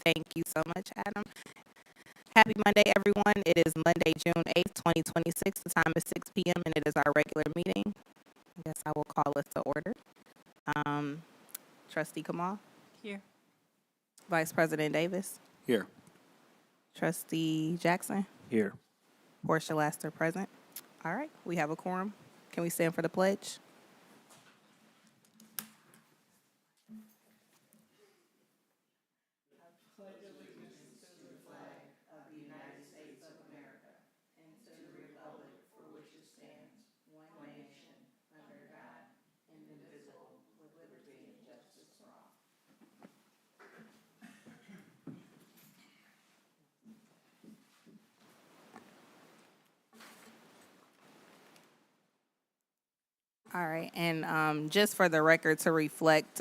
Thank you so much, Adam. Happy Monday, everyone. It is Monday, June 8th, 2026. The time is 6 p.m. and it is our regular meeting. I guess I will call us to order. Trustee Kamal, Here. Vice President Davis, Here. Trustee Jackson, Here. Portia Laster present. All right, we have a quorum. Can we stand for the pledge? All right, and just for the record to reflect,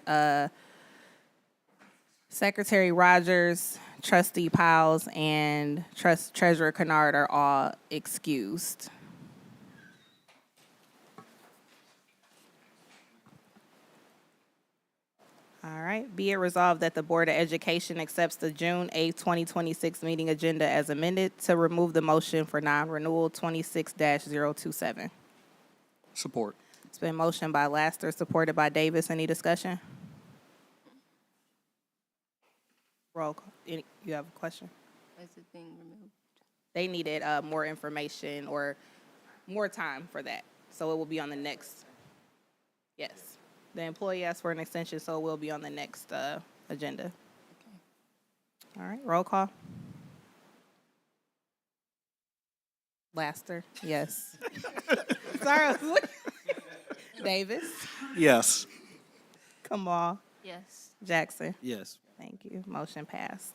Secretary Rogers, Trustee Powles, and Treasurer Kennard are all excused. All right, be it resolved that the Board of Education accepts the June 8th, 2026 meeting agenda as amended to remove the motion for non-renewal 26-027. Support. It's been motioned by Laster, supported by Davis. Any discussion? Roll call. You have a question? Is it being removed? They needed more information or more time for that. So it will be on the next. Yes. The employee asked for an extension, so it will be on the next agenda. Okay. All right, roll call. Laster, yes. Sorry. Davis, Yes. Kamal, Yes. Jackson. Yes. Thank you. Motion passed.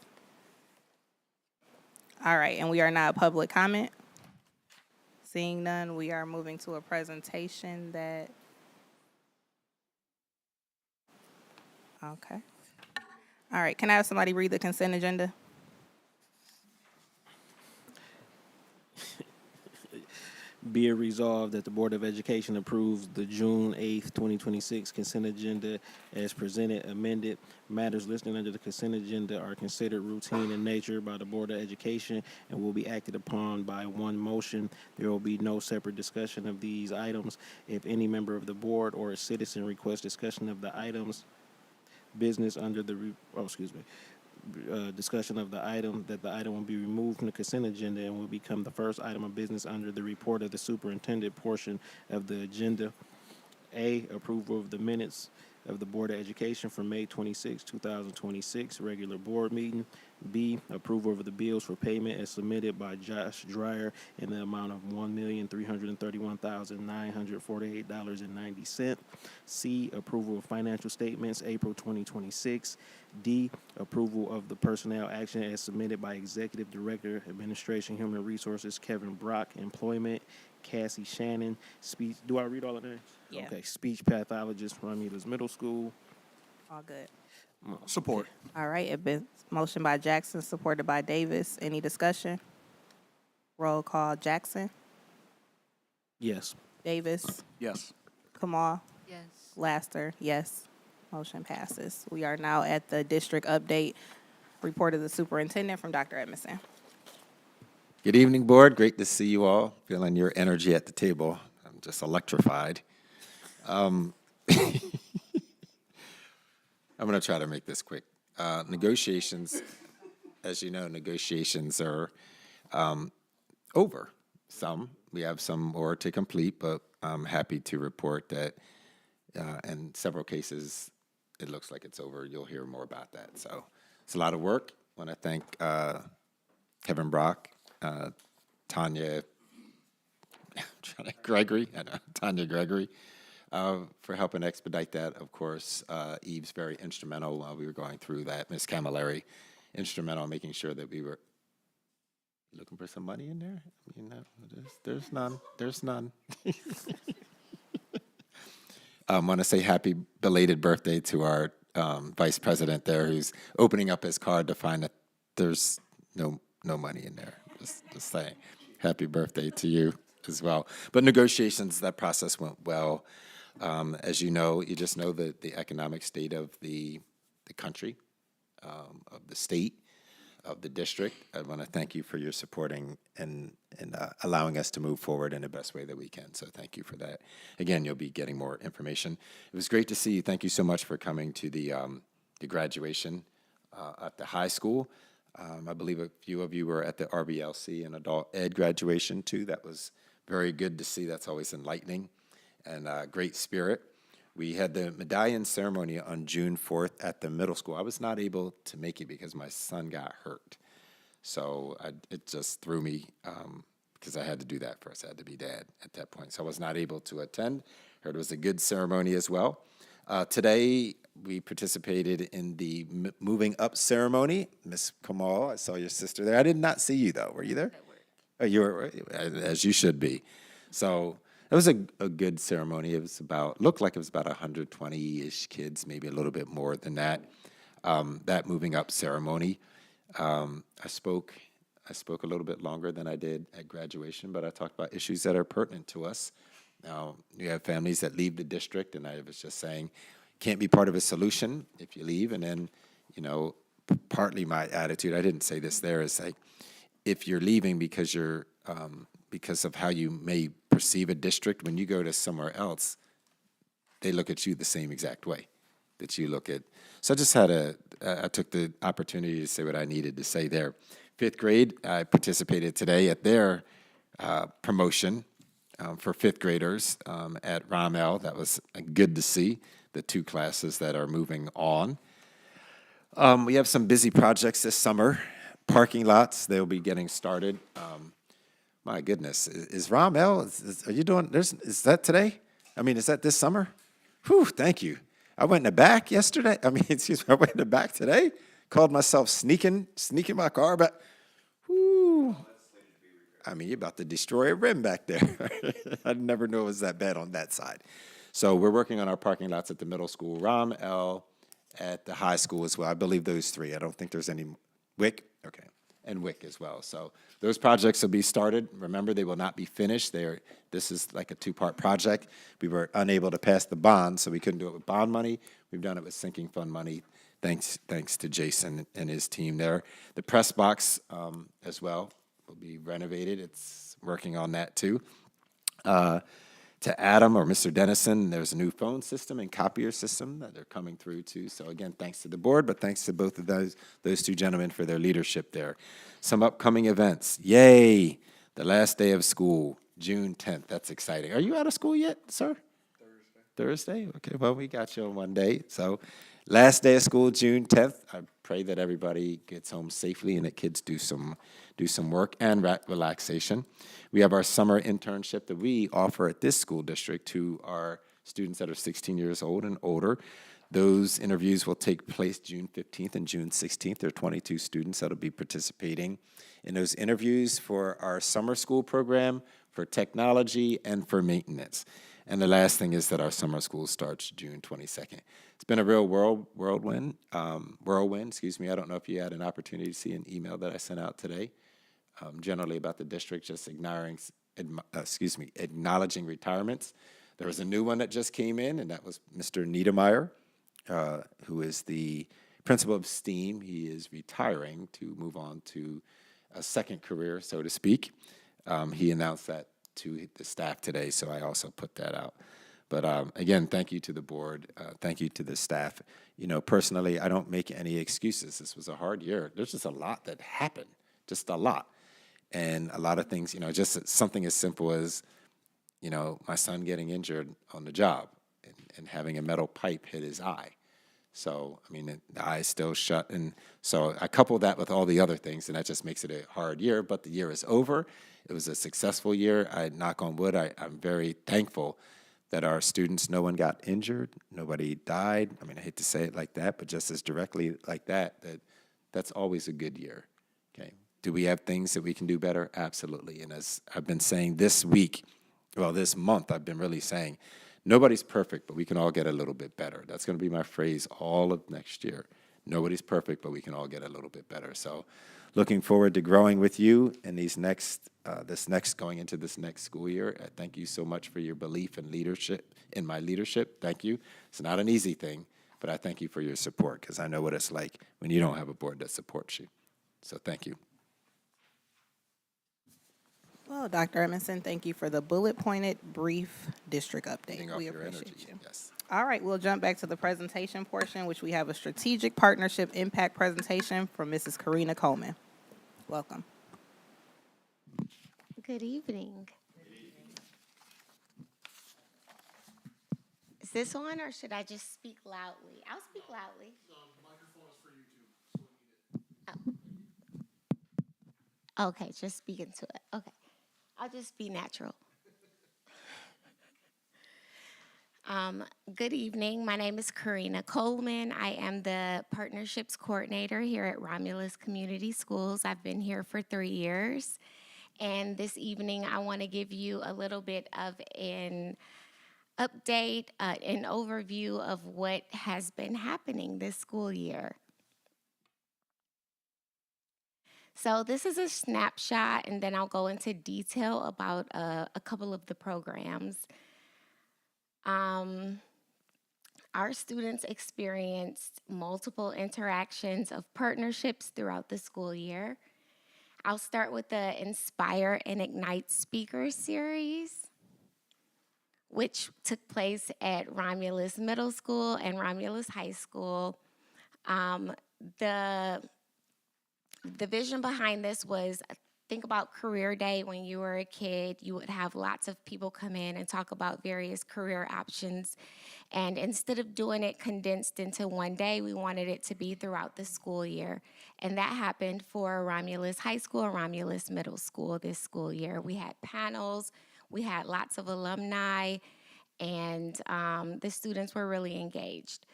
All right, and we are now at public comment. Seeing none, we are moving to a presentation that. Okay. All right, can I have somebody read the consent agenda? Be it resolved that the Board of Education approves the June 8th, 2026 consent agenda as presented, amended. Matters listed under the consent agenda are considered routine in nature by the Board of Education and will be acted upon by one motion. There will be no separate discussion of these items. If any member of the board or a citizen requests discussion of the items, business under the, discussion of the item, that the item will be removed from the consent agenda and will become the first item of business under the report of the superintendent portion of the agenda. A, approval of the minutes of the Board of Education for May 26, 2026, regular board meeting. B, approval of the bills for payment as submitted by Josh Dreyer in the amount of $1,331,948.90. C, approval of financial statements, April 2026. D, approval of the personnel action as submitted by Executive Director, Administration, Human Resources, Kevin Brock, Employment, Cassie Shannon, speech. Do I read all of that? Yeah. Okay. Speech pathologist, Romulus Middle School. All good. Support. All right, it been motion by Jackson, supported by Davis. Any discussion? Roll call. Jackson, Yes. Davis, Yes. Kamal, Yes. Laster, yes. Motion passes. We are now at the district update report of the superintendent from Dr. Edmondson. Good evening, board. Great to see you all. Feeling your energy at the table. I'm just electrified. I'm going to try to make this quick. Negotiations, as you know, negotiations are over. We have some more to complete, but I'm happy to report that in several cases, it looks like it's over. You'll hear more about that. So it's a lot of work. I want to thank Kevin Brock, Tanya Gregory, for helping expedite that. Of course, Eve's very instrumental while we were going through that. Ms. Camilleri, instrumental in making sure that we were looking for some money in there. I mean, there's none. There's none. I want to say happy belated birthday to our vice president there, who's opening up his card to find that there's no money in there. Just saying, happy birthday to you as well. But negotiations, that process went well. As you know, you just know the economic state of the country, of the state. of the district. I want to thank you for your supporting and allowing us to move forward in the best way that we can. So thank you for that. Again, you'll be getting more information. It was great to see you. Thank you so much for coming to the graduation at the high school. I believe a few of you were at the RBLC and adult ed graduation too. That was very good to see. That's always enlightening and great spirit. We had the medallion ceremony on June 4th at the middle school. I was not able to make it because my son got hurt. So it just threw me because I had to do that first. I had to be dad at that point. So I was not able to attend. Heard it was a good ceremony as well. Today, we participated in the moving up ceremony. Miss Kamal, I saw your sister there. I did not see you, though. Were you there? Oh, you were, as you should be. So it was a good ceremony. It was looked like it was about 120-ish kids, maybe a little bit more than that. That moving up ceremony. I spoke a little bit longer than I did at graduation, but I talked about issues that are pertinent to us. Now, you have families that leave the district, and I was just saying, can't be part of a solution if you leave. And then, partly my attitude, I didn't say this there, is like, if you're leaving because because of how you may perceive a district, when you go to somewhere else, they look at you the same exact way that you look at. So I just I took the opportunity to say what I needed to say there. 5th grade, I participated today at their promotion for 5th graders at Rommel. That was good to see, the 2 classes that are moving on. We have some busy projects this summer. Parking lots, they'll be getting started. My goodness, is Rommel, are you doing, is that today? I mean, is that this summer? Whew, thank you. I went in the back yesterday. I went in the back today. Called myself sneaking my car back. Whew. I mean, you're about to destroy a rim back there. I never knew it was that bad on that side. So we're working on our parking lots at the middle school, Rommel, at the high school as well. I believe those 3. I don't think there's any, WIC, okay, and WIC as well. So those projects will be started. Remember, they will not be finished. This is like a 2-part project. We were unable to pass the bond, so we couldn't do it with bond money. We've done it with sinking fund money. Thanks to Jason and his team there. The press box as well will be renovated. It's working on that too. To Adam or Mr. Dennison, there's a new phone system and copier system that they're coming through too. So again, thanks to the board, but thanks to both of those 2 gentlemen for their leadership there. Some upcoming events. Yay! The last day of school, June 10th. That's exciting. Are you out of school yet, sir? Thursday? Okay, well, we got you on one day. So last day of school, June 10th. I pray that everybody gets home safely and that kids do some work and relaxation. We have our summer internship that we offer at this school district to our students that are 16 years old and older. Those interviews will take place June 15th and June 16th. There are 22 students that will be participating in those interviews for our summer school program, for technology, and for maintenance. And the last thing is that our summer school starts June 22nd. It's been a real whirlwind. I don't know if you had an opportunity to see an email that I sent out today, generally about the district just acknowledging retirements. There was a new one that just came in, and that was Mr. Niedermeyer, who is the principal of STEAM. He is retiring to move on to a second career, so to speak. He announced that to the staff today, so I also put that out. But again, thank you to the board. Thank you to the staff. Personally, I don't make any excuses. This was a hard year. There's just a lot that happened, just a lot. And a lot of things, just something as simple as, my son getting injured on the job and having a metal pipe hit his eye. So, the eye's still shut. And so I couple that with all the other things, and that just makes it a hard year. But the year is over. It was a successful year. I knock on wood. I'm very thankful that our students, no one got injured, nobody died. I hate to say it like that, but just as directly like that's always a good year. Okay. Do we have things that we can do better? Absolutely. And as I've been saying this month, I've been really saying, nobody's perfect, but we can all get a little bit better. That's going to be my phrase all of next year. Nobody's perfect, but we can all get a little bit better. So looking forward to growing with you in going into this next school year. Thank you so much for your belief and leadership, in my leadership. Thank you. It's not an easy thing, but I thank you for your support because I know what it's like when you don't have a board that supports you. So thank you. Well, Dr. Edmondson, thank you for the bullet-pointed, brief district Feeding update. off We your appreciate energy. you. Yes. All right, we'll jump back to the presentation portion, which we have a strategic partnership impact presentation from Mrs. Karina Coleman. Welcome. Good evening. Is this on or should I just speak loudly? I'll speak loudly. No, the microphone is for you too. Okay, just speak into it. Okay. I'll just be natural. Good evening. My name is Karina Coleman. I am the partnerships coordinator here at Romulus Community Schools. I've been here for 3 years. And this evening, I want to give you a little bit of an update, an overview of what has been happening this school year. So this is a snapshot, and then I'll go into detail about a couple of the programs. Our students experienced multiple interactions of partnerships throughout the school year. I'll start with the Inspire and Ignite Speaker Series, which took place at Romulus Middle School and Romulus High School. The vision behind this was, think about Career Day. When you were a kid, you would have lots of people come in and talk about various career options. And instead of doing it condensed into one day, we wanted it to be throughout the school year. And that happened for Romulus High School and Romulus Middle School this school year. We had panels, we had lots of alumni, and the students were really engaged.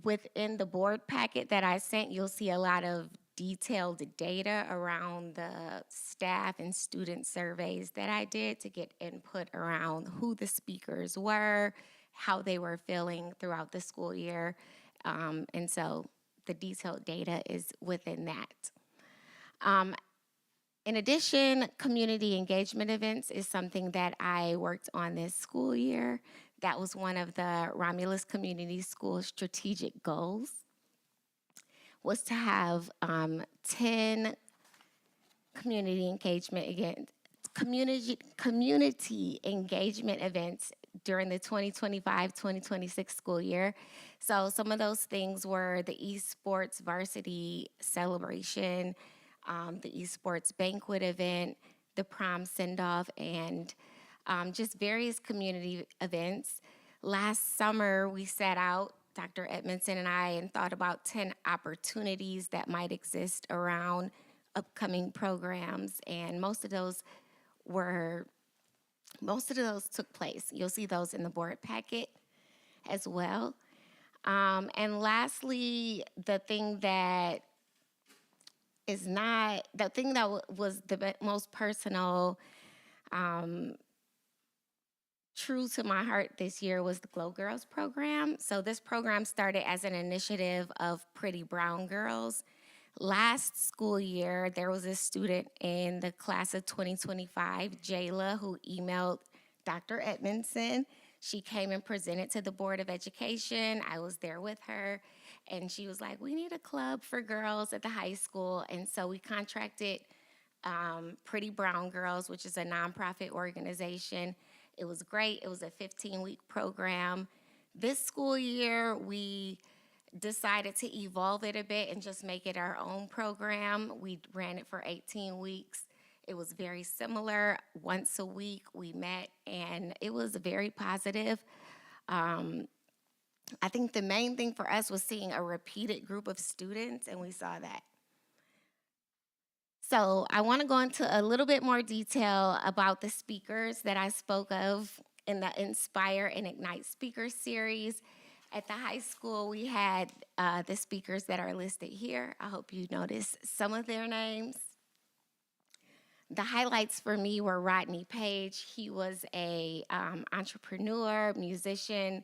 Within the board packet that I sent, you'll see a lot of detailed data around the staff and student surveys that I did to get input around who the speakers were, how they were feeling throughout the school year. And so the detailed data is within that. In addition, community engagement events is something that I worked on this school year. That was one of the Romulus Community School strategic goals, was to have 10 community engagement events during the 2025-2026 school year. So some of those things were the esports varsity celebration, the esports banquet event, the prom send-off, and just various community events. Last summer, we set out, Dr. Edmondson and I, and thought about 10 opportunities that might exist around upcoming programs, and most of those took place. You'll see those in the board packet as well. And lastly, the thing that was the most personal, true to my heart this year was the Glow Girls program. So this program started as an initiative of Pretty Brown Girls. Last school year, there was a student in the class of 2025, Jayla, who emailed Dr. Edmondson. She came and presented to the Board of Education. I was there with her, and she was like, we need a club for girls at the high school. And so we contracted Pretty Brown Girls, which is a nonprofit organization. It was great. It was a 15-week program. This school year, we decided to evolve it a bit and just make it our own program. We ran it for 18 weeks. It was very similar. Once a week, we met, and it was very positive. I think the main thing for us was seeing a repeated group of students, and we saw that. So I want to go into a little bit more detail about the speakers that I spoke of in the Inspire and Ignite Speaker Series. At the high school, we had the speakers that are listed here. I hope you notice some of their names. The highlights for me were Rodney Page. He was a entrepreneur, musician.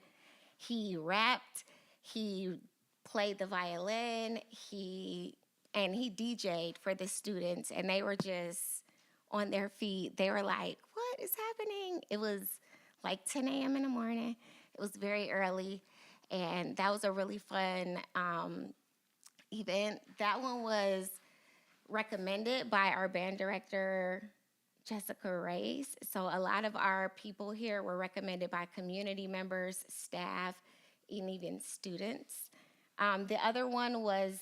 He rapped, he played the violin, he DJ'd for the students, and they were just on their feet. They were like, what is happening? It was like 10 a.m. in the morning. It was very early, and that was a really fun event. That one was recommended by our band director, Jessica Race. So a lot of our people here were recommended by community members, staff, and even students. The other one was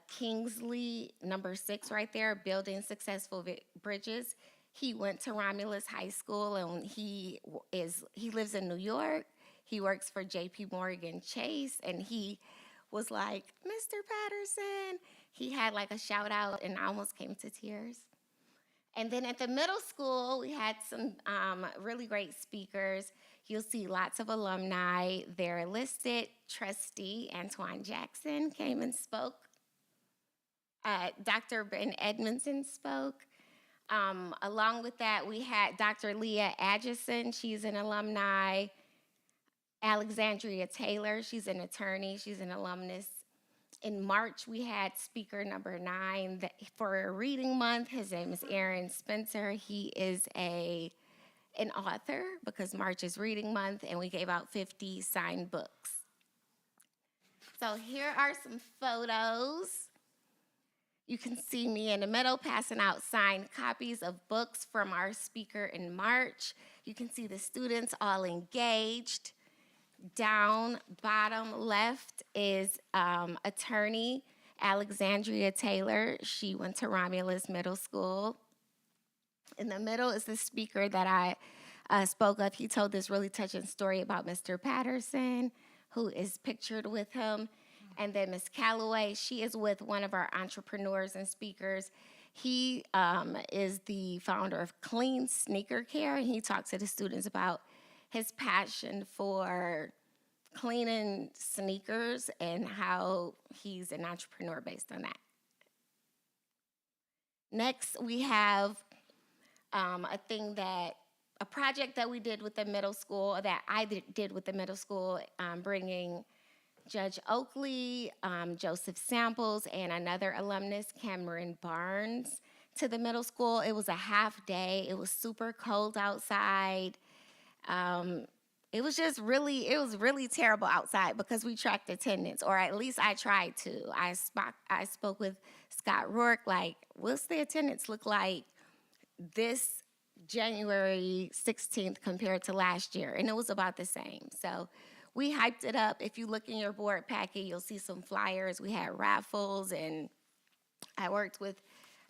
Kingsley, number 6 right there, Building Successful Bridges. He went to Romulus High School, and he lives in New York. He works for J.P. Morgan Chase, and he was like, Mr. Patterson. He had like a shout out, and I almost came to tears. And then at the middle school, we had some really great speakers. You'll see lots of alumni. They're listed. Trustee Antoine Jackson came and spoke. Dr. Ben Edmondson spoke. Along with that, we had Dr. Leah Adjison. She's an alumni. Alexandria Taylor, she's an attorney. She's an alumnus. In March, we had speaker number 9 for Reading Month. His name is Aaron Spencer. He is an author because March is Reading Month, and we gave out 50 signed books. So here are some photos. You can see me in the middle passing out signed copies of books from our speaker in March. You can see the students all engaged. Down bottom left is attorney Alexandria Taylor. She went to Romulus Middle School. In the middle is the speaker that I spoke of. He told this really touching story about Mr. Patterson, who is pictured with him. And then Ms. Calloway, she is with one of our entrepreneurs and speakers. He is the founder of Clean Sneaker Care, and he talks to the students about his passion for cleaning sneakers and how he's an entrepreneur based on that. Next, we have a project that we did with the middle school, that I did with the middle school, bringing Judge Oakley, Joseph Samples, and another alumnus, Cameron Barnes, to the middle school. It was a half day. It was super cold outside. It was really terrible outside because we tracked attendance, or at least I tried to. I spoke with Scott Rourke, like, what's the attendance look like this January 16th compared to last year? And it was about the same. So we hyped it up. If you look in your board packet, you'll see some flyers. We had raffles, and I worked with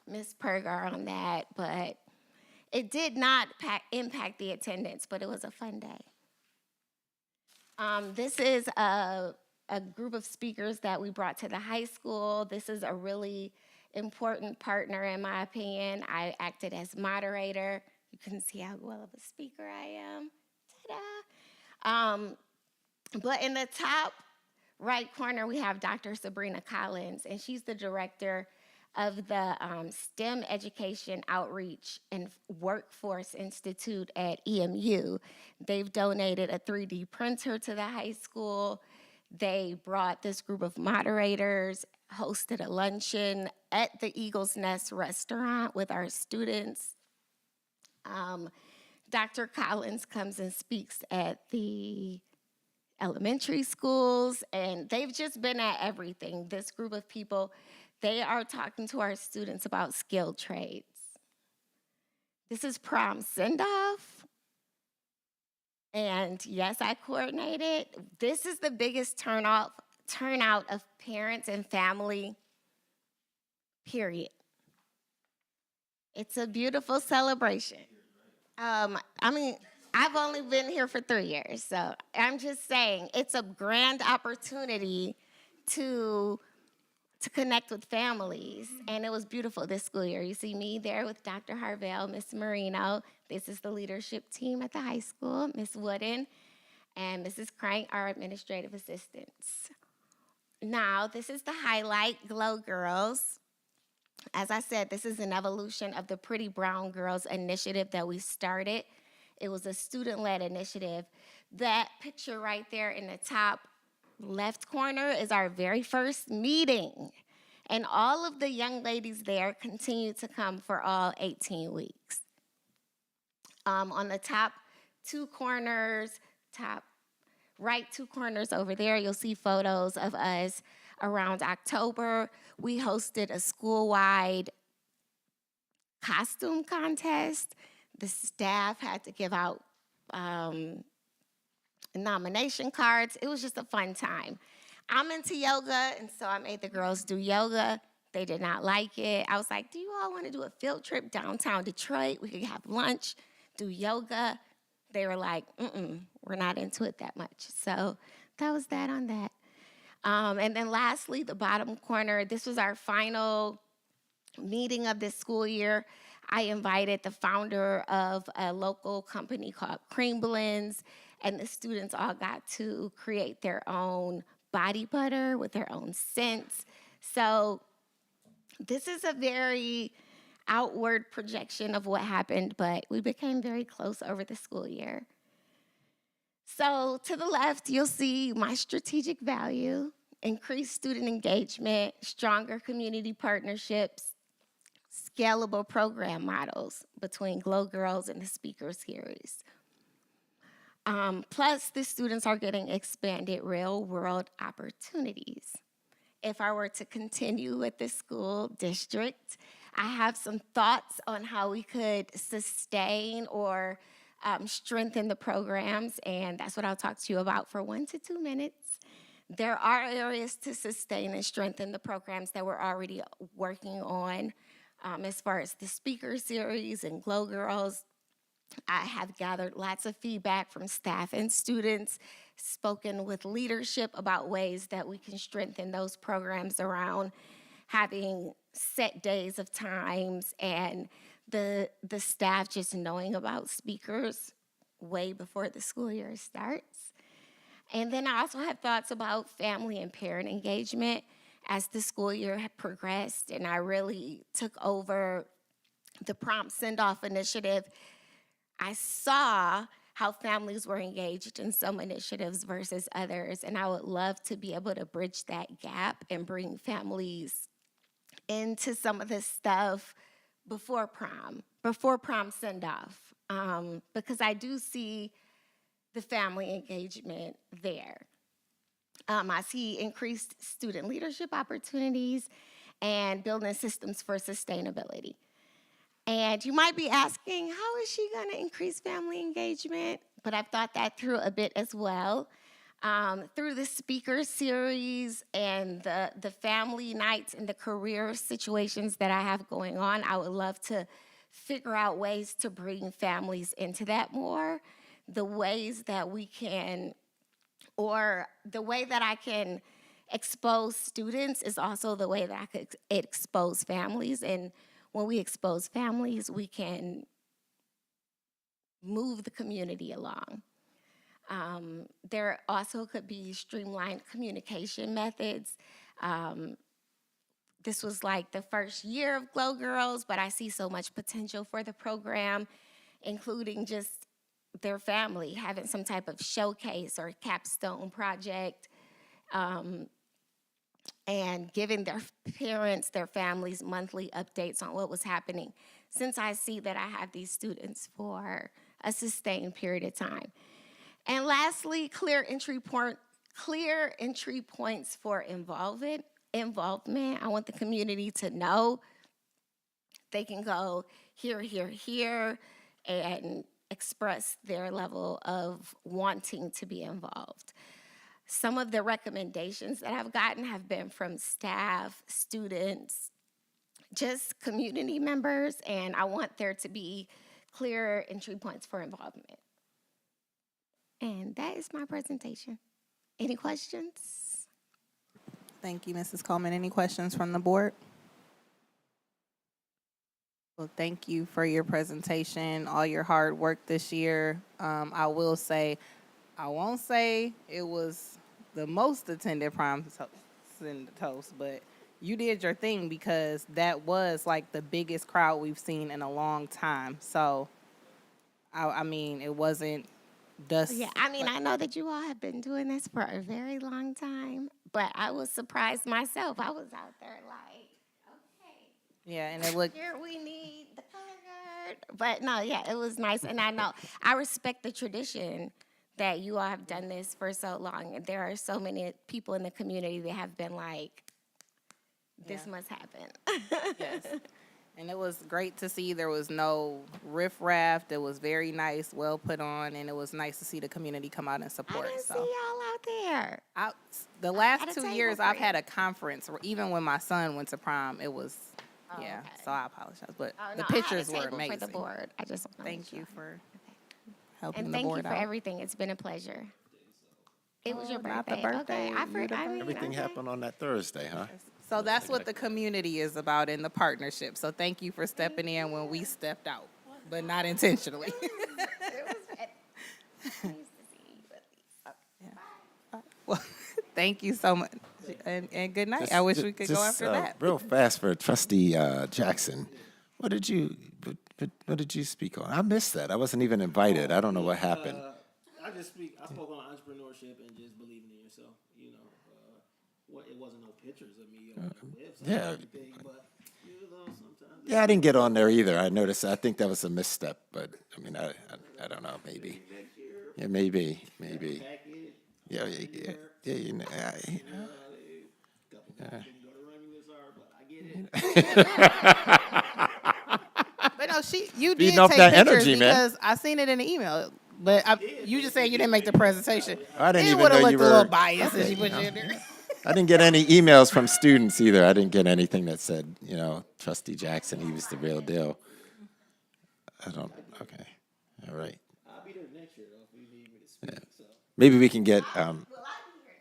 Ms. Pergar on that, but it did not impact the attendance, but it was a fun day. This is a group of speakers that we brought to the high school. This is a really important partner, in my opinion. I acted as moderator. You can see how well of a speaker I am. Ta-da! But in the top right corner, we have Dr. Sabrina Collins, and she's the director of the STEM Education Outreach and Workforce Institute at EMU. They've donated a 3D printer to the high school. They brought this group of moderators, hosted a luncheon at the Eagle's Nest restaurant with our students. Dr. Collins comes and speaks at the elementary schools, and they've just been at everything. This group of people, they are talking to our students about skilled trades. This is prom send-off. And yes, I coordinated. This is the biggest turnout of parents and family, period. It's a beautiful celebration. I've only been here for 3 years, so I'm just saying it's a grand opportunity to connect with families, and it was beautiful this school year. You see me there with Dr. Harvell, Miss Marino. This is the leadership team at the high school, Miss Wooden, and Mrs. Crank, our administrative assistants. Now, this is the highlight, Glow Girls. As I said, this is an evolution of the Pretty Brown Girls initiative that we started. It was a student-led initiative. That picture right there in the top left corner is our very first meeting. And all of the young ladies there continue to come for all 18 weeks. On the top two corners, top right two corners over there, you'll see photos of us around October, we hosted a school-wide costume contest. The staff had to give out nomination cards. It was just a fun time. I'm into yoga, and so I made the girls do yoga. They did not like it. I was like, do you all want to do a field trip downtown Detroit? We could have lunch, do yoga. They were like, we're not into it that much. So that was that on that. And then lastly, the bottom corner, this was our final meeting of this school year. I invited the founder of a local company called Cream Blends, and the students all got to create their own body butter with their own scents. So this is a very outward projection of what happened, but we became very close over the school year. So to the left, you'll see my strategic value: increased student engagement, stronger community partnerships, scalable program models between Glow Girls and the Speaker Series. Plus, the students are getting expanded real-world opportunities. If I were to continue with this school district, I have some thoughts on how we could sustain or strengthen the programs, and that's what I'll talk to you about for 1 to 2 minutes. There are areas to sustain and strengthen the programs that we're already working on. As far as the Speaker Series and Glow Girls, I have gathered lots of feedback from staff and students, spoken with leadership about ways that we can strengthen those programs around having set days of times and the staff just knowing about speakers way before the school year starts. And then I also have thoughts about family and parent engagement as the school year had progressed, and I really took over the Prompt Send-Off initiative. I saw how families were engaged in some initiatives versus others, and I would love to be able to bridge that gap and bring families into some of this stuff before prom send-off, because I do see the family engagement there. I see increased student leadership opportunities and building systems for sustainability. And you might be asking, how is she going to increase family engagement? But I've thought that through a bit as well. Through the Speaker Series and the family nights and the career situations that I have going on, I would love to figure out ways to bring families into that more. The ways that we can, or the way that I can expose students is also the way that I could expose families. And when we expose families, we can move the community along. There also could be streamlined communication methods. This was like the first year of Glow Girls, but I see so much potential for the program, including just their family having some type of showcase or capstone project, and giving their parents, their families, monthly updates on what was happening, since I see that I have these students for a sustained period of time. And lastly, clear entry points for involvement. I want the community to know they can go here, here, here, and express their level of wanting to be involved. Some of the recommendations that I've gotten have been from staff, students, just community members, and I want there to be clear entry points for involvement. And that is my presentation. Any questions? Thank you, Mrs. Coleman. Any questions from the board? Well, thank you for your presentation, all your hard work this year. I will say, I won't say it was the most attended prom toast, but you did your thing, because that was like the biggest crowd we've seen in a long time. So, I mean, it wasn't dust. Yeah, I mean, I know that you all have been doing this for a very long time, but I was surprised myself. I was out there like, okay. Yeah, and it looked. Here we need the color guard. But no, yeah, it was nice. And I know, I respect the tradition that you all have done this for so long. And there are so many people in the community that have been like, this Yeah. must happen. Yes. And it was great to see there was no riffraff. It was very nice, well put on, and it was nice to see the community come out and I support. didn't see So y'all out there. the at last a 2 table years for I've you. had a conference where even when my son went to prom, it was Oh, yeah. okay. So I apologize, but Oh, the no, pictures I had a were table amazing. for the board. I just wanna Thank make you sure. for helping And the thank you board for out. everything. It's been a pleasure. It was your Oh, not birthday. the birthday, Okay, you the birthday. Everything okay. happened on that Thursday, huh? So that's what the community is about in the partnership. So thank you for stepping in when we stepped out, but not intentionally. Well, thank you so much, and good night. I wish we could go after that. Real fast for Trustee Jackson. What did you speak on? I missed that. I wasn't even invited. I don't know what happened. I spoke on entrepreneurship and just believing in yourself. You know, it wasn't no pictures of me on the website yeah. or anything, but you know, sometimes. Yeah, I didn't get on there either. I noticed. I think that was a misstep, but I mean, I don't know. Maybe. Yeah, maybe. Yeah, you know. But no, you did Feeding off take that pictures energy, man. because I seen it in the email. But you just saying you didn't make the presentation. I didn't It even would have know looked you a little were- biased if you put you in there. I didn't get any emails from students either. I didn't get anything that said, you know, Trustee Jackson, he was the real deal. I don't. Okay. All right. I'll be there next year though if you need me to speak. So. Maybe we can get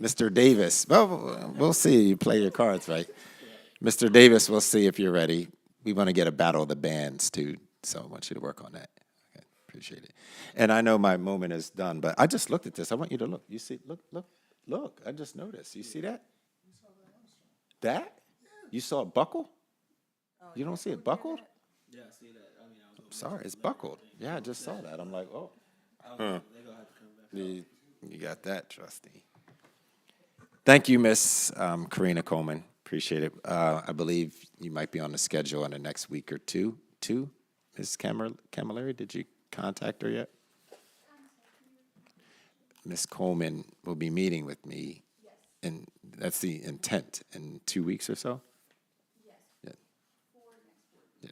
Mr. Davis. Well, we'll see. You play your cards right. Mr. Davis, we'll see if you're ready. We want to get a battle of the bands too, so I want you to work on that. Okay, appreciate it. And I know my moment is done, but I just looked at this. I want you to look. You see? Look. I just noticed. You see that? That? You saw it buckle? You don't see it buckled? Yeah, I see that. I mean, I was Sorry, it's buckled. Yeah, I just saw that. I'm like, oh. they're gonna have to come back. You got that, Trustee. Thank you, Miss Karina Coleman. Appreciate it. I believe you might be on the schedule in the next week or two. Ms. Camilleri, did you contact her yet? Ms. Coleman will be meeting with me. Yes. And that's the intent in 2 weeks or so? Yes. Yeah. Yeah.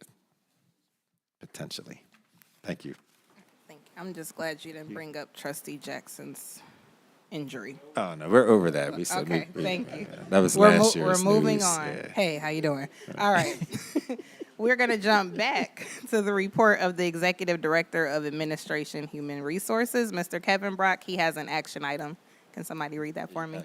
Potentially. Thank you. Thank you. I'm just glad you didn't bring up Trustee Jackson's injury. Oh, no, we're over that. We said Okay, thank you. That was We're last year's moving news. on. Yeah. Hey, how you doing? All right. We're going to jump back to the report of the Executive Director of Administration Human Resources, Mr. Kevin Brock. He has an action item. Can somebody read that for me?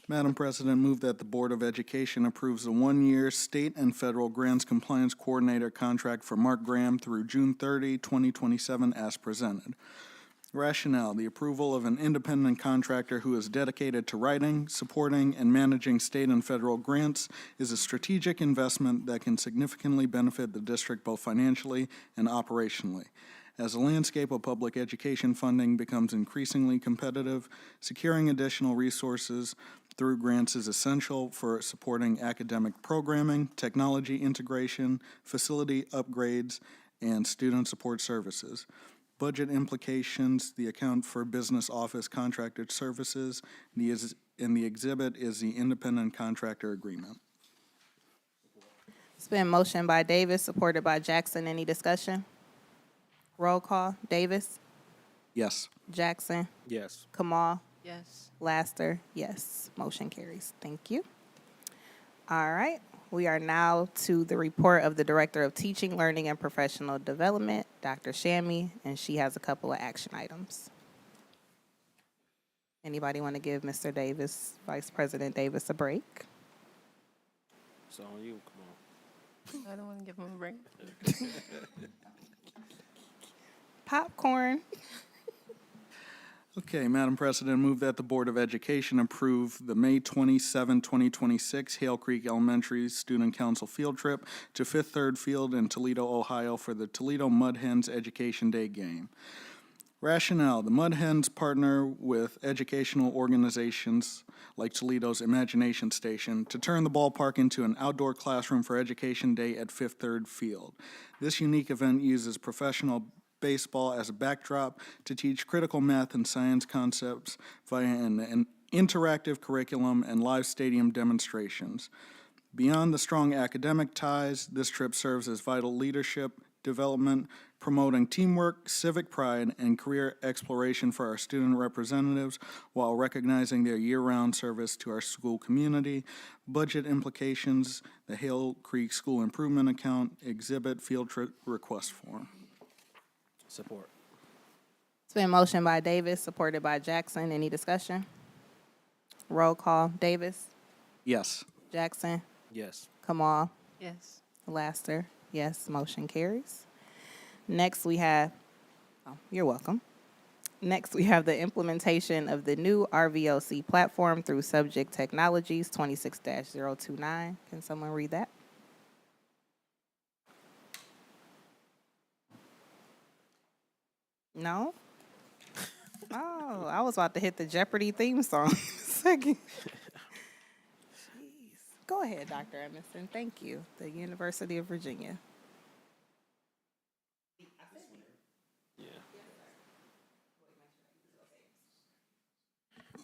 Madam President, move that the Board of Education approves a one-year state and federal grants compliance coordinator contract for Mark Graham through June 30, 2027, as presented. Rationale, the approval of an independent contractor who is dedicated to writing, supporting, and managing state and federal grants is a strategic investment that can significantly benefit the district both financially and operationally. As the landscape of public education funding becomes increasingly competitive, securing additional resources through grants is essential for supporting academic programming, technology integration, facility upgrades, and student support services. Budget implications, the account for business office contracted services, and the exhibit is the independent contractor agreement. It's been motioned by Davis, supported by Jackson. Any discussion? Roll call. Davis, Yes. Jackson, Yes. Kamal, Yes. Laster, yes. Motion carries. Thank you. All right. We are now to the report of the Director of Teaching, Learning, and Professional Development, Dr. Shammy, and she has a couple of action items. Anybody want to give Mr. Davis, Vice President Davis, a break? It's on you. Come on. I don't want to give him a break. Popcorn. Okay, Madam President, move that the Board of Education approve the May 27, 2026 Hale Creek Elementary Student Council field trip to Fifth Third Field in Toledo, Ohio for the Toledo Mud Hens Education Day game. Rationale, the Mud Hens partner with educational organizations like Toledo's Imagination Station to turn the ballpark into an outdoor classroom for Education Day at Fifth Third Field. This unique event uses professional baseball as a backdrop to teach critical math and science concepts via an interactive curriculum and live stadium demonstrations. Beyond the strong academic ties, this trip serves as vital leadership development, promoting teamwork, civic pride, and career exploration for our student representatives while recognizing their year-round service to our school community. Budget implications, the Hale Creek School Improvement Account, exhibit field trip request form. Support. It's been motioned by Davis, supported by Jackson. Any discussion? Roll call. Davis, Yes. Jackson, Yes. Kamal, Yes. Laster. Yes, motion carries. Next, we have, you're welcome. Next, we have the implementation of the new RVLC platform through Subject Technologies 26-029. Can someone read that? No? Oh, I was about to hit the Jeopardy theme song. Second. Jeez. Go ahead, Dr. Edmondson. Thank you. The University of Virginia.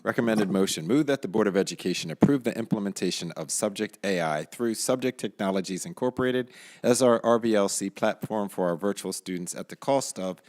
Recommended motion, move that the Board of Education approve the implementation of Subject AI through Subject Technologies Incorporated as our RVLC platform for our virtual students at the cost of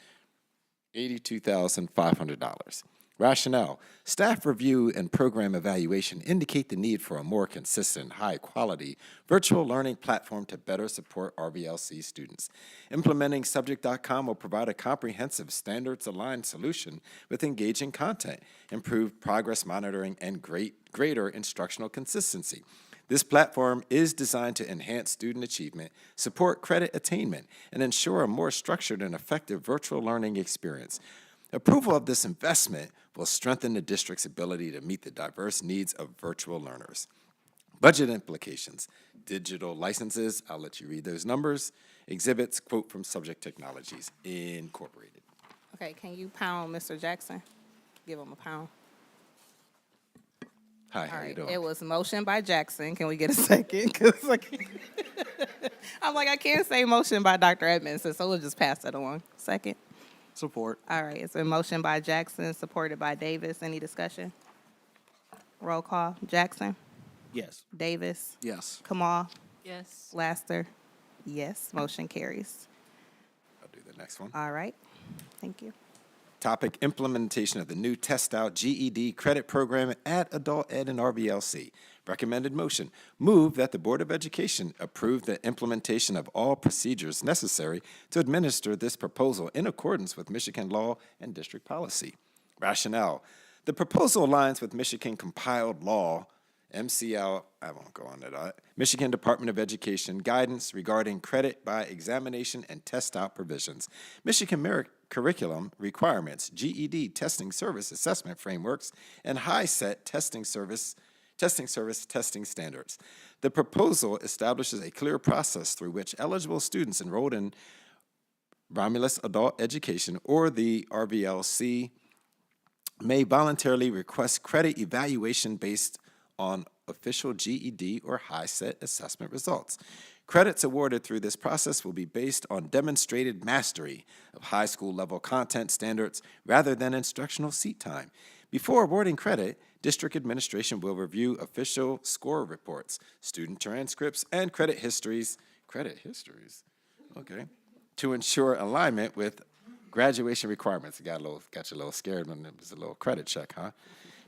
$82,500. Rationale, staff review and program evaluation indicate the need for a more consistent, high-quality virtual learning platform to better support RVLC students. Implementing Subject.com will provide a comprehensive, standards-aligned solution with engaging content, improved progress monitoring, and greater instructional consistency. This platform is designed to enhance student achievement, support credit attainment, and ensure a more structured and effective virtual learning experience. Approval of this investment will strengthen the district's ability to meet the diverse needs of virtual learners. Budget implications, digital licenses, I'll let you read those numbers. Exhibits, quote from Subject Technologies Incorporated. Okay, can you pound Mr. Jackson? Give him a pound. Hi, All how you right, doing? it was motion by Jackson. Can we get a second? 'Cause I'm like, I can't say motion by Dr. Edmondson, so we'll just pass that along. Second. Support. All right, it's been motion by Jackson, supported by Davis. Any discussion? Roll call. Jackson, Yes. Davis, Yes. Kamal, Yes. Laster. Yes, motion carries. I'll do the next one. All right, thank you. Topic, implementation of the new Test Out GED credit program at Adult Ed and RVLC. Recommended motion, move that the Board of Education approve the implementation of all procedures necessary to administer this proposal in accordance with Michigan law and district policy. Rationale, the proposal aligns with Michigan compiled law, MCL, I won't go on to that, Michigan Department of Education guidance regarding credit by examination and test out provisions, Michigan Merit Curriculum requirements, GED testing service assessment frameworks, and high-set testing service testing standards. The proposal establishes a clear process through which eligible students enrolled in Romulus Adult Education or the RVLC may voluntarily request credit evaluation based on official GED or high-set assessment results. Credits awarded through this process will be based on demonstrated mastery of high school level content standards rather than instructional seat time. Before awarding credit, district administration will review official score reports, student transcripts, and credit histories, okay, to ensure alignment with graduation requirements. Got you a little scared when it was a little credit check, huh?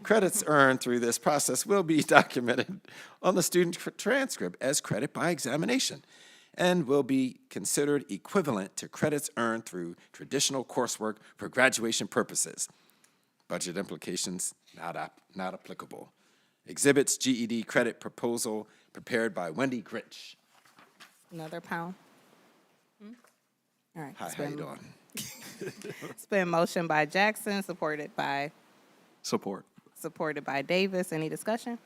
Credits earned through this process will be documented on the student transcript as credit by examination and will be considered equivalent to credits earned through traditional coursework for graduation purposes. Budget implications, not applicable. Exhibits GED credit proposal prepared by Wendy Grinch. Another pound. All right. Hi, how you doing? It's been motion by Jackson, supported by Support. Davis. Any discussion?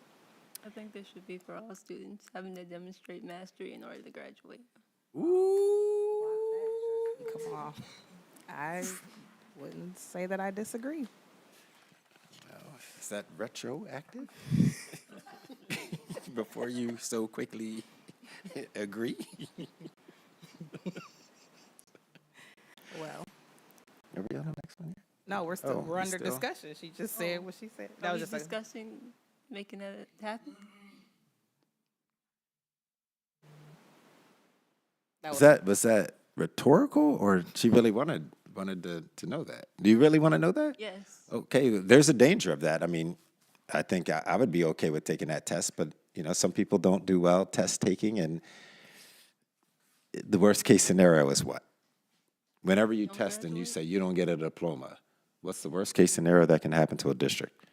I think this should be for all students, having to demonstrate mastery in order to graduate. Ooh. Come on. I wouldn't say that I disagree. Is that retroactive? Before you so quickly agree? Well, one year? No, we're still, Oh, we're we under still- discussion. She just said what she said. That Are was we just a, discussing making that happen? Was that rhetorical, or she really wanted to know that? Do you really want to know that? Yes. Okay, there's a danger of that. I mean, I think I would be okay with taking that test, but you know, some people don't do well test taking, and the worst case scenario is what? Whenever you Don't test and you graduate? say you don't get a diploma, what's the worst case scenario that can happen to a district?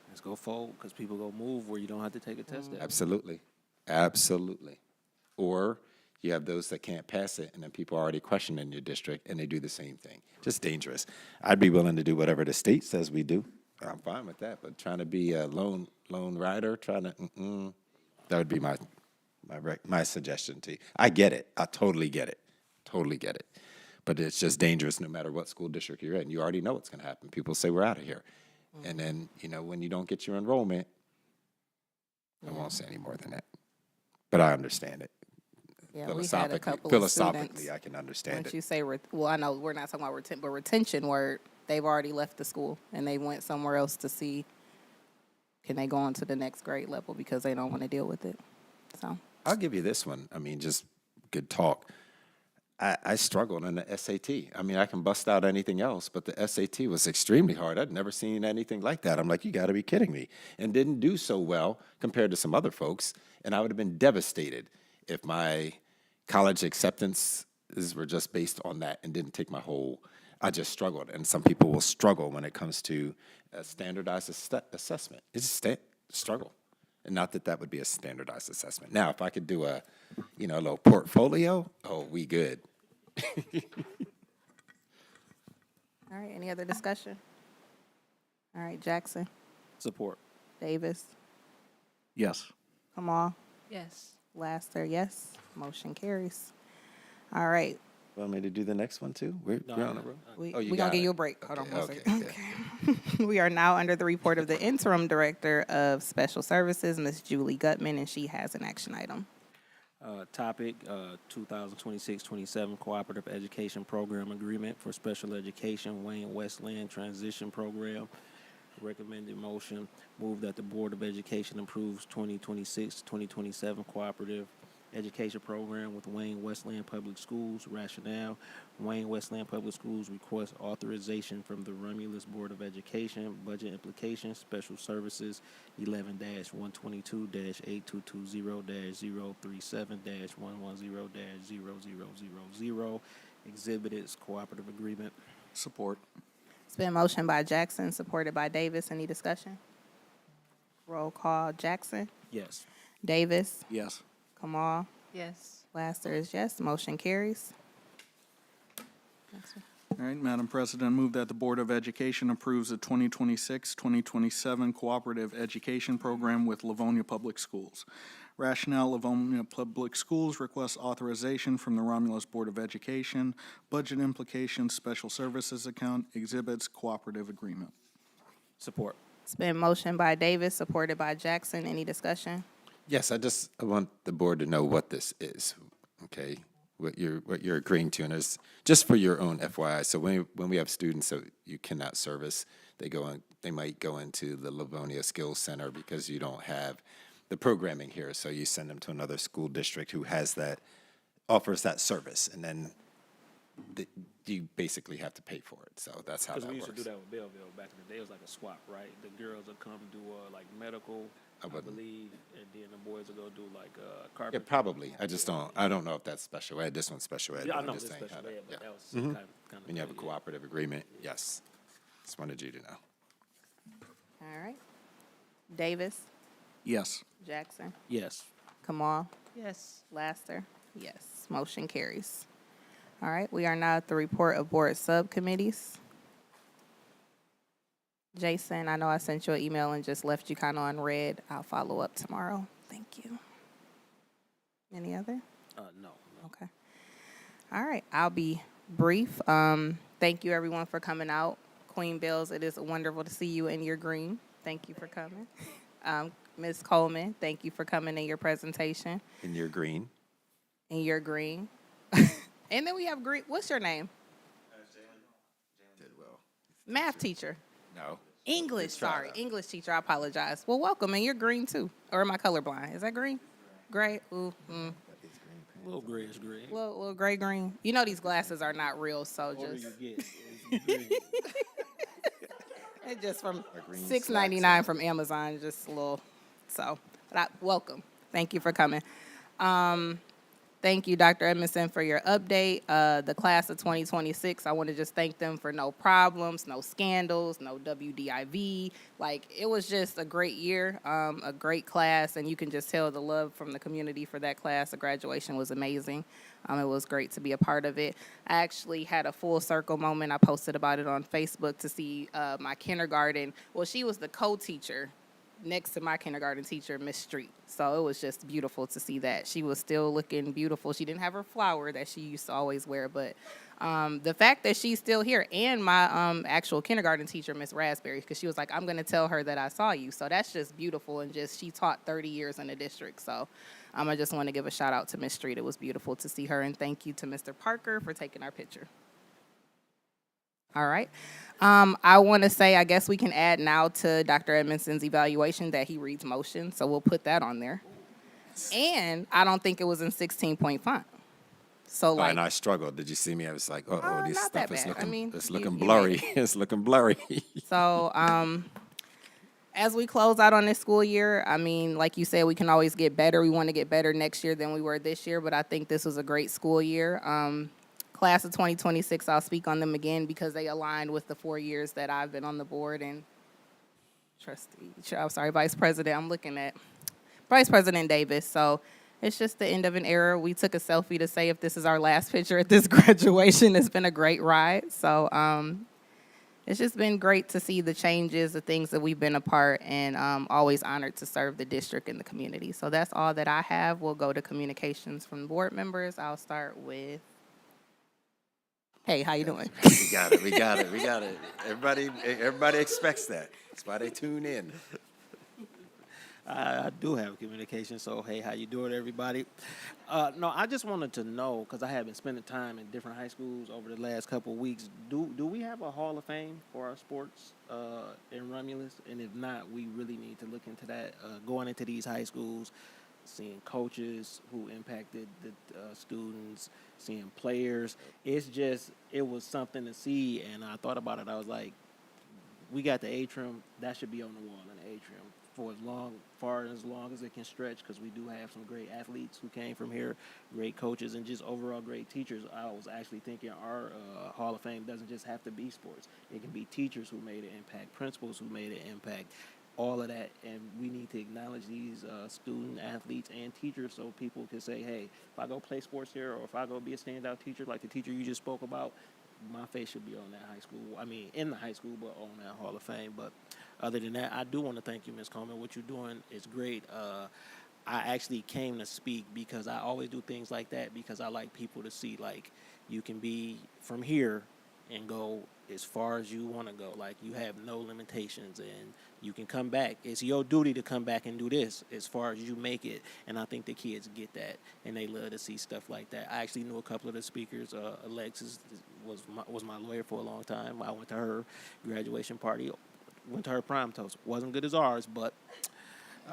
Let's go forward because people go move where you don't have to take a test. Absolutely, absolutely. Or you have those that can't pass it, and then people are already questioning your district, and they do the same thing. Just dangerous. I'd be willing to do whatever the state says we do. I'm fine with that, but trying to be a lone rider, that would be my suggestion to you. I get it. I totally get it. Totally get it. But it's just dangerous no matter what school district you're in. You already know what's going to happen. People say we're out of here. And then, you know, when you don't get your enrollment, I won't say any more than that. But I understand it. yeah, we had a couple of Philosophically, students. I can understand Once it. you say, well, I know we're not talking about but retention word, they've already left the school and they went somewhere else to see, can they go on to the next grade level because they don't want to deal with it. So, I'll give you this one. I mean, just good talk. I struggled in the SAT. I mean, I can bust out anything else, but the SAT was extremely hard. I'd never seen anything like that. I'm like, you got to be kidding me. And didn't do so well compared to some other folks. And I would have been devastated if my college acceptances were just based on that and didn't take my whole. I just struggled. And some people will struggle when it comes to a standardized assessment. It's a struggle. And not that that would be a standardized assessment. Now, if I could do a little portfolio, oh, we good. all right, any other discussion? All right, Jackson, Support. Davis, Yes. Kamal, Yes. Laster, yes. Motion carries. All right, Want me to do the next one too? We're on a roll. we Oh, you gonna got give it. you a break. Hold on one Okay, second. Okay. We are now under the report of the interim director of special services, Ms. Julie Gutman, and she has an action item. Topic, 2026-27 Cooperative Education Program Agreement for Special Education Wayne Westland Transition Program. Recommended motion, move that the Board of Education approves 2026-2027 Cooperative Education Program with Wayne Westland Public Schools. Rationale, Wayne Westland Public Schools request authorization from the Romulus Board of Education. Budget implications, Special Services 11-122-8220-037-110-000. Exhibits cooperative agreement. Support. It's been motioned by Jackson, supported by Davis. Any discussion? Roll call, Jackson, Yes. Davis, Yes. Kamal, Yes. Laster is yes. Motion carries. All right, Madam President, move that the Board of Education approves the 2026-2027 Cooperative Education Program with Livonia Public Schools. Rationale, Livonia Public Schools requests authorization from the Romulus Board of Education. Budget implications, Special Services account, exhibits, cooperative agreement. Support. It's been motioned by Davis, supported by Jackson. Any discussion? Yes, I want the board to know what this is, okay? What you're agreeing to, and it's just for your own FYI. So when we have students that you cannot service, they might go into the Livonia Skills Center because you don't have the programming here. So you send them to another school district who offers that service, and then you basically have to pay for it. So that's how that Because we works. used to do that with Belleville back in the day. It was like a swap, right? The girls would come do like medical, I believe, and then the boys would go do like Yeah, carpentry. probably. I don't know if that's special ed. This one's special ed. Yeah, I but I'm know just this saying special how to- ed, but yeah. that was kind of. When you have a cooperative agreement, yes. Just wanted you to know. All right. Davis, Yes. Jackson, Yes. Kamal, Yes. Laster, yes. Motion carries. All right, we are now at the report of board subcommittees. Jason, I know I sent you an email and just left you kind of unread. I'll follow up tomorrow. Thank you. Any other? No. Okay. All right, I'll be brief. Thank you everyone for coming out. Queen Bells, it is wonderful to see you in your green. Thank you for coming. Ms. Coleman, thank you for coming in your presentation. And you're green. In your green. And then we have green. What's your name? Did well. Math teacher. No. English, try sorry. that. English teacher, I apologize. Well, welcome, and you're green too. Or am I colorblind? Is that green? Gray? Ooh, A little grayish green. little gray green. You know these glasses are not real, so Older just you get, it's green. it's just from green $6.99 from Amazon, just a little. So, but welcome. Thank you for coming. Thank you, Dr. Edmondson, for your update. The class of 2026, I want to just thank them for no problems, no scandals, no WDIV. Like, it was just a great year, a great class, and you can just tell the love from the community for that class. The graduation was amazing. It was great to be a part of it. I actually had a full circle moment. I posted about it on Facebook to see my kindergarten. Well, she was the co-teacher next to my kindergarten teacher, Miss Street. So it was just beautiful to see that. She was still looking beautiful. She didn't have her flower that she used to always wear, but the fact that she's still here, and my actual kindergarten teacher, Miss Raspberry, because she was like, I'm going to tell her that I saw you. So that's just beautiful, and just she taught 30 years in the district. So I just want to give a shout out to Miss Street. It was beautiful to see her, and thank you to Mr. Parker for taking our picture. All right. I want to say, I guess we can add now to Dr. Edmondson's evaluation that he reads motion, so we'll put that on there. And I don't think it was in 16-point font. So, Oh, like, and I struggled. Did you see me? I was like, oh, this not that stuff is bad. I looking, mean, it's you- looking you blurry. made It's looking blurry. so, as we close out on this school year, I mean, like you said, we can always get better. We want to get better next year than we were this year, but I think this was a great school year. Class of 2026, I'll speak on them again because they aligned with the 4 years that I've been on the board. And Vice President, I'm looking at Vice President Davis. So it's just the end of an era. We took a selfie to say if this is our last picture at this graduation. It's been a great ride. So it's just been great to see the changes, the things that we've been a part, and always honored to serve the district and the community. So that's all that I have. We'll go to communications from board members. I'll start with, hey, how you doing? We got it. We got it. We got it. Everybody expects that. That's why they tune in. I do have communication, so hey, how you doing, everybody? No, I just wanted to know, because I have been spending time in different high schools over the last couple of weeks, do we have a Hall of Fame for our sports in Romulus? And if not, we really need to look into that. Going into these high schools, seeing coaches who impacted the students, seeing players, it was something to see, and I thought about it. I was like, we got the atrium, that should be on the wall in the atrium for as long as it can stretch, because we do have some great athletes who came from here, great coaches, and just overall great teachers. I was actually thinking our Hall of Fame doesn't just have to be sports. It can be teachers who made an impact, principals who made an impact, all of that, and we need to acknowledge these student athletes and teachers so people can say, hey, if I go play sports here, or if I go be a standout teacher like the teacher you just spoke about, my face should be on that high school. I mean, in the high school, but on that Hall of Fame. But other than that, I do want to thank you, Ms. Coleman. What you're doing is great. I actually came to speak because I always do things like that because I like people to see, like, you can be from here and go as far as you want to go. Like, you have no limitations, and you can come back. It's your duty to come back and do this as far as you make it. And I think the kids get that, and they love to see stuff like that. I actually knew a couple of the speakers. Alexis was my lawyer for a long time. I went to her graduation party, went to her prom toast. Wasn't good as ours, but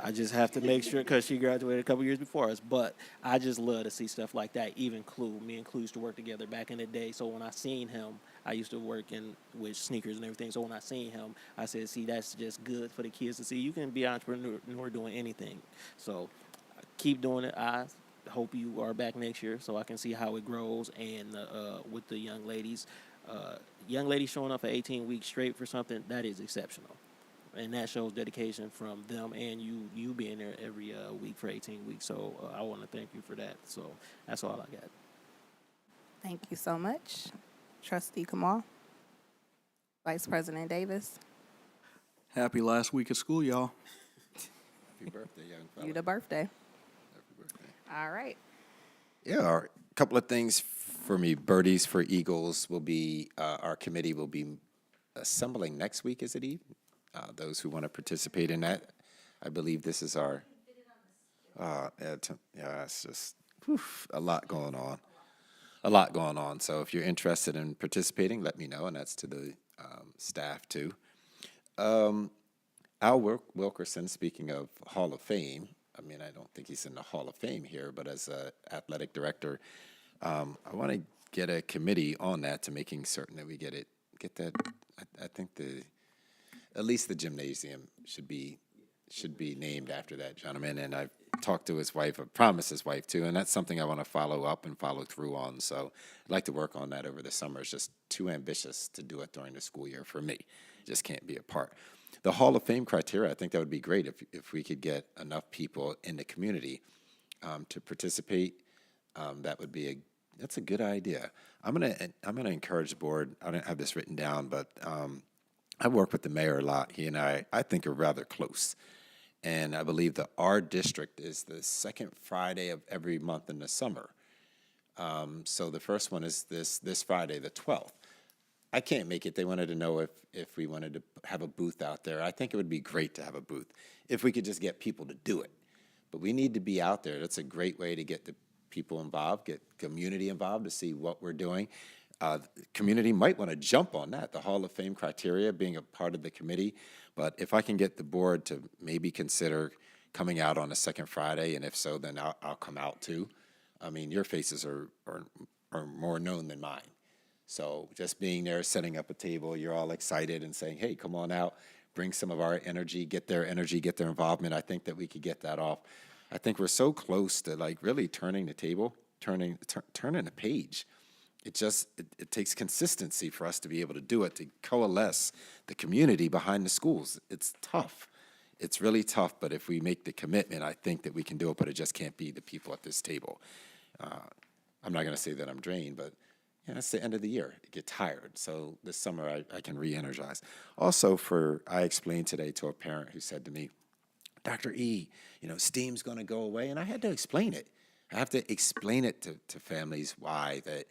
I just have to make sure because she graduated a couple years before us. But I just love to see stuff like that. Even me and Clue used to work together back in the day. So when I seen him, I used to work with sneakers and everything. So when I seen him, I said, see, that's just good for the kids to see. You can be an entrepreneur doing anything. So keep doing it. I hope you are back next year so I can see how it grows. And with the young ladies showing up for 18 weeks straight for something, that is exceptional. And that shows dedication from them and you being there every week for 18 weeks. So I want to thank you for that. So that's all I got. Thank you so much. Trustee Kamal. Vice President Davis. Happy last week of school, y'all. Happy birthday, young fella. You the birthday. Happy birthday. All right. Yeah, a couple of things for me. Birdies for Eagles will be, our committee will be assembling next week, is it Eve? Those who want to participate in that. I believe this is our, it's just a lot going on. So if you're interested in participating, let me know, and that's to the staff too. Al Wilkerson, speaking of Hall of Fame, I mean, I don't think he's in the Hall of Fame here, but as a athletic director, I want to get a committee on that to making certain that we get that. I think at least the gymnasium should be named after that gentleman. And I've talked to his wife, I promised his wife too, and that's something I want to follow up and follow through on. So I'd like to work on that over the summer. It's just too ambitious to do it during the school year for me. Just can't be a part. The Hall of Fame criteria, I think that would be great if we could get enough people in the community to participate. That's a good idea. I'm gonna encourage the board. I don't have this written down, but I work with the mayor a lot. He and I think are rather close. And I believe that our district is the second Friday of every month in the summer. So the first one is this Friday, the 12th. I can't make it. They wanted to know if we wanted to have a booth out there. I think it would be great to have a booth if we could just get people to do it. But we need to be out there. That's a great way to get the people involved, get community involved to see what we're doing. The community might want to jump on that, the Hall of Fame criteria, being a part of the committee. But if I can get the board to maybe consider coming out on a second Friday, and if so, then I'll come out too. I mean, your faces are more known than mine. So just being there, setting up a table, you're all excited and saying, hey, come on out, bring some of our energy, get their involvement. I think that we could get that off. I think we're so close to like really turning the table, turning the page. It takes consistency for us to be able to do it, to coalesce the community behind the schools. It's tough. It's really tough, but if we make the commitment, I think that we can do it, but it just can't be the people at this table. I'm not going to say that I'm drained, but it's the end of the year. I get tired. So this summer I can re-energize. Also, I explained today to a parent who said to me, Dr. E, STEAM's going to go away, and I had to explain it. I have to explain it to families why that,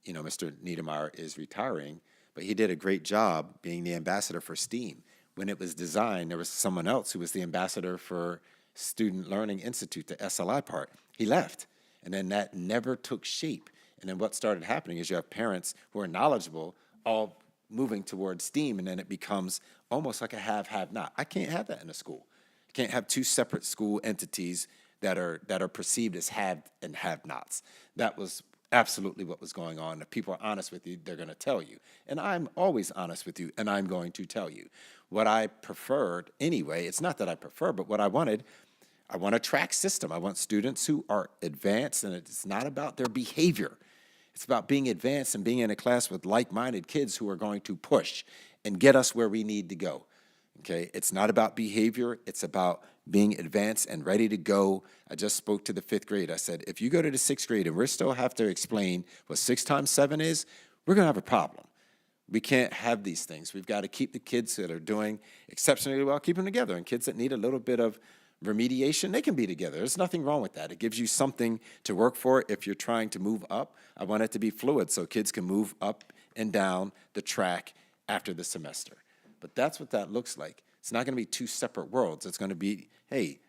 Mr. Niedermeyer is retiring, but he did a great job being the ambassador for STEAM. When it was designed, there was someone else who was the ambassador for Student Learning Institute, the SLI part. He left, and then that never took shape. And then what started happening is you have parents who are knowledgeable all moving towards STEAM, and then it becomes almost like a have-not. I can't have that in a school. You can't have two separate school entities that are perceived as have and have-nots. That was absolutely what was going on. If people are honest with you, they're going to tell you. And I'm always honest with you, and I'm going to tell you. What I preferred anyway, it's not that I prefer, but what I want a track system. I want students who are advanced, and it's not about their behavior. It's about being advanced and being in a class with like-minded kids who are going to push and get us where we need to go. Okay, it's not about behavior. It's about being advanced and ready to go. I just spoke to the 5th grade. I said, if you go to the 6th grade and we still have to explain what 6 times 7 is, we're going to have a problem. We can't have these things. We've got to keep the kids that are doing exceptionally well, keep them together. And kids that need a little bit of remediation, they can be together. There's nothing wrong with that. It gives you something to work for if you're trying to move up. I want it to be fluid so kids can move up and down the track after the semester. But that's what that looks like. It's not going to be two separate worlds. It's going to be, hey,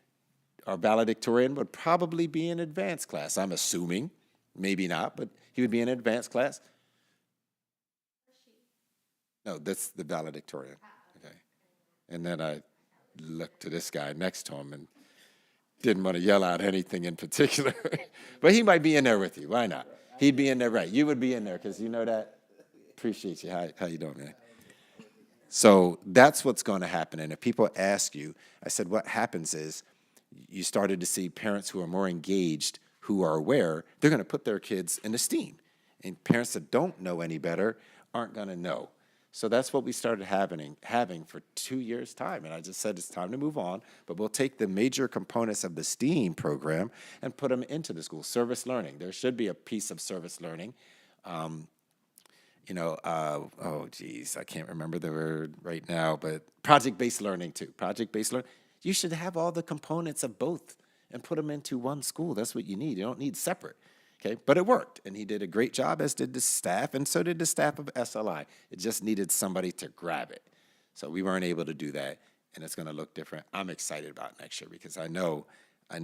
our valedictorian would probably be in advanced class. I'm assuming, maybe not, but he would be in advanced class. No, that's the valedictorian. Okay. And then I looked to this guy next to him and didn't want to yell out anything in particular. But he might be in there with you. Why not? He'd be in there, right? You would be in there because you know that. Appreciate you. How you doing, man? So that's what's going to happen. And if people ask you, I said, what happens is you started to see parents who are more engaged, who are aware, they're going to put their kids in the STEAM. And parents that don't know any better aren't going to know. So that's what we started having for 2 years' time. And I just said it's time to move on, but we'll take the major components of the STEAM program and put them into the school. Service learning. There should be a piece of service learning. I can't remember the word right now, but project-based learning too. Project-based learning. You should have all the components of both and put them into one school. That's what you need. You don't need separate. Okay, but it worked, and he did a great job, as did the staff, and so did the staff of SLI. It just needed somebody to grab it. So we weren't able to do that, and it's going to look different. I'm excited about next year because I know I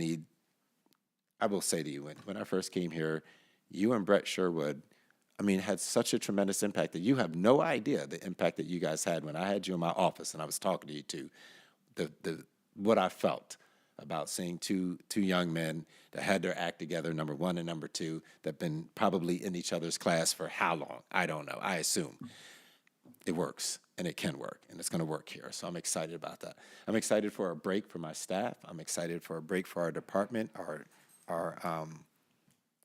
will say to you, when I first came here, you and Brett Sherwood, I mean, had such a tremendous impact that you have no idea the impact that you guys had when I had you in my office and I was talking to you too. The what I felt about seeing two young men that had their act together, number one and number two, that been probably in each other's class for how long? I don't know. I assume it works and it can work and it's going to work here. So I'm excited about that. I'm excited for a break for my staff. I'm excited for a break for our department, our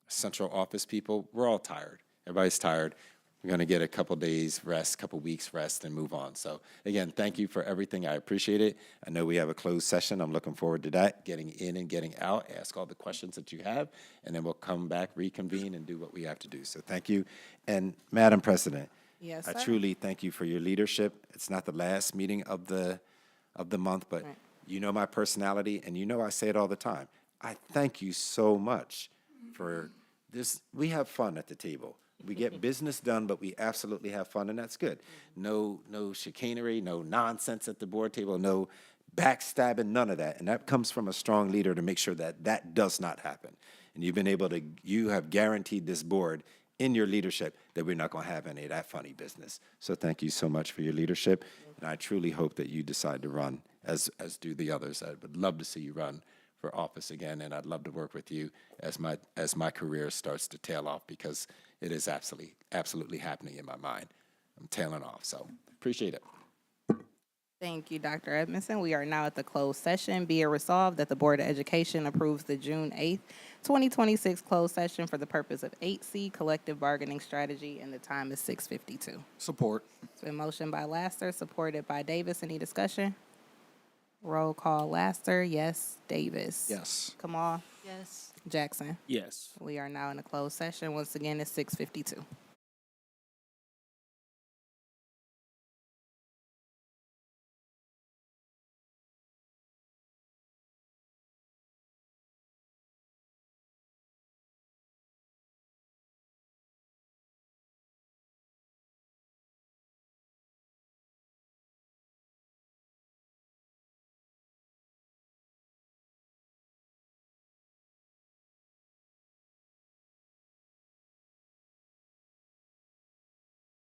central office people. We're all tired. Everybody's tired. We're going to get a couple days rest, couple weeks rest, and move on. So again, thank you for everything. I appreciate it. I know we have a closed session. I'm looking forward to that, getting in and getting out, ask all the questions that you have, and then we'll come back, reconvene, and do what we have to do. So thank you. And Madam President, Yes, I sir. truly thank you for your leadership. It's not the last meeting of the month, but Right. you know my personality, and you know I say it all the time. I thank you so much for this. We have fun at the table. We get business done, but we absolutely have fun, and that's good. No chicanery, no nonsense at the board table, no backstabbing, none of that. And that comes from a strong leader to make sure that that does not happen. And you have guaranteed this board in your leadership that we're not going to have any of that funny business. So thank you so much for your leadership, and I truly hope that you decide to run, as do the others. I would love to see you run for office again, and I'd love to work with you as my career starts to tail off, because it is absolutely happening in my mind. I'm tailing off, so appreciate it. Thank you, Dr. Edmondson. We are now at the closed session. Be it resolved that the Board of Education approves the June 8th, 2026 closed session for the purpose of 8C collective bargaining strategy, and the time is 6:52. Support. It's been motioned by Laster, supported by Davis. Any discussion? Roll call. Laster, yes. Davis. Yes. Kamal. Yes. Jackson. Yes. We are now in a closed session. Once again, it's 6:52.